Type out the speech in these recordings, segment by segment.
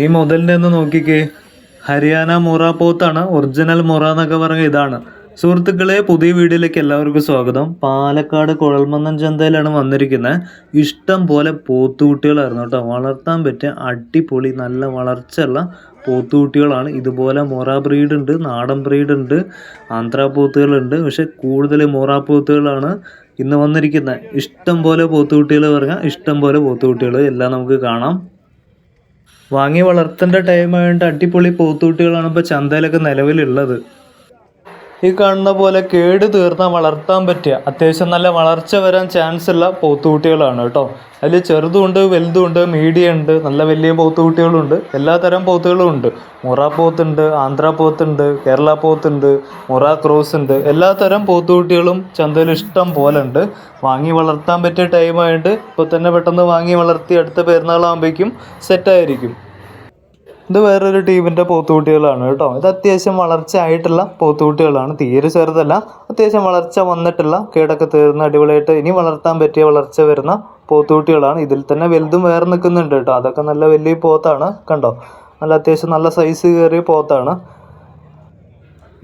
ഈ മുതലിൻ്റെ ഒന്ന് നോക്കിക്കേ, ഹരിയാന മുറ പോത്താണ്. ഒറിജിനൽ മുറ എന്നൊക്കെ പറഞ്ഞ ഇതാണ്. സുഹൃത്തുക്കളെ, പുതിയ വീഡിയോയിലേക്ക് എല്ലാവർക്കും സ്വാഗതം. പാലക്കാട് കുഴൽമന്നം ചന്തയിലാണ് വന്നിരിക്കുന്നത്. ഇഷ്ടം പോലെ പോത്തുകുട്ടികളായിരുന്നു കേട്ടോ. വളർത്താൻ പറ്റിയ അടിപൊളി നല്ല വളർച്ചയുള്ള പോത്തുകുട്ടികളാണ്. ഇതുപോലെ മുറ ബ്രീഡ് ഉണ്ട്, നാടൻ ബ്രീഡ് ഉണ്ട്, ആന്ധ്രാ പോത്തുകളുണ്ട്. പക്ഷെ കൂടുതൽ മുറ പോത്തുകളാണ് ഇന്ന് വന്നിരിക്കുന്നത്. ഇഷ്ടം പോലെ പോത്തുകുട്ടികൾ പറഞ്ഞാൽ ഇഷ്ടം പോലെ പോത്തുകുട്ടികൾ എല്ലാം നമുക്ക് കാണാം. വാങ്ങി വളർത്തേണ്ട ടൈമായതുകൊണ്ട് അടിപൊളി പോത്തുകുട്ടികളാണ് ഇപ്പോൾ ചന്തയിലൊക്കെ നിലവിലുള്ളത്. ഈ കാണുന്ന പോലെ കേട് തീർന്ന വളർത്താൻ പറ്റിയ അത്യാവശ്യം നല്ല വളർച്ച വരാൻ ചാൻസ് ഉള്ള പോത്തുകുട്ടികളാണ് കേട്ടോ. അതിൽ ചെറുതുണ്ട്, വലുതുണ്ട്, മീഡിയം ഉണ്ട്, നല്ല വലിയ പോത്തുകുട്ടികളുണ്ട്, എല്ലാ തരം പോത്തുകളും ഉണ്ട്. മുറ പോത്തുണ്ട്, ആന്ധ്രാ പോത്തുണ്ട്, കേരള പോത്തുണ്ട്, മുറ ക്രോസ് ഉണ്ട്. എല്ലാ തരം പോത്തുകുട്ടികളും ചന്തയിൽ ഇഷ്ടം പോലെ ഉണ്ട്. വാങ്ങി വളർത്താൻ പറ്റിയ ടൈമായിട്ട് ഇപ്പോൾ തന്നെ പെട്ടെന്ന് വാങ്ങി വളർത്തി അടുത്ത പെരുന്നാളാകുമ്പോഴേക്കും സെറ്റായിരിക്കും. ഇത് വേറൊരു ടീമിൻ്റെ പോത്തുകുട്ടികളാണ് കേട്ടോ. ഇത് അത്യാവശ്യം വളർച്ച ആയിട്ടുള്ള പോത്തുകുട്ടികളാണ്, തീരെ ചെറുതല്ല. അത്യാവശ്യം വളർച്ച വന്നിട്ടുള്ള കേടൊക്കെ തീർന്ന് അടിപൊളിയായിട്ട് ഇനി വളർത്താൻ പറ്റിയ വളർച്ച വരുന്ന പോത്തുകുട്ടികളാണ്. ഇതിൽ തന്നെ വലുതും വേറെ നിൽക്കുന്നുണ്ട് കേട്ടോ. അതൊക്കെ നല്ല വലിയ പോത്താണ്, കണ്ടോ. നല്ല അത്യാവശ്യം നല്ല സൈസ് കയറിയ പോത്താണ്.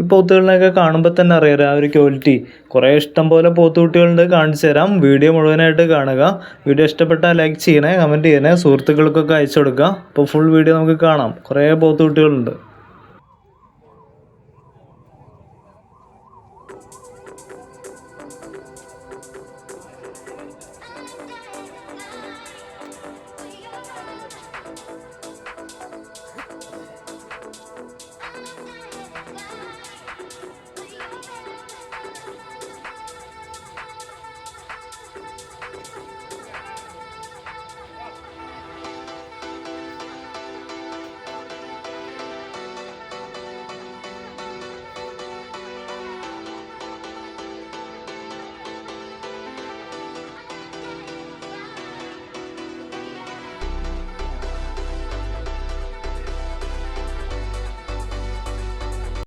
ഈ പോത്തുകളിനെയൊക്കെ കാണുമ്പോൾ തന്നെ അറിയാം ആ ഒരു ക്വാളിറ്റി. കുറേ ഇഷ്ടം പോലെ പോത്തുകുട്ടികളുണ്ട്, കാണിച്ചു തരാം. വീഡിയോ മുഴുവനായിട്ട് കാണുക. വീഡിയോ ഇഷ്ടപ്പെട്ടാൽ ലൈക്ക് ചെയ്യണേ, കമൻറ്റ് ചെയ്യണേ, സുഹൃത്തുക്കൾക്കൊക്കെ അയച്ചു കൊടുക്കുക. അപ്പോൾ ഫുൾ വീഡിയോ നമുക്ക് കാണാം. കുറേ പോത്തുകുട്ടികളുണ്ട്.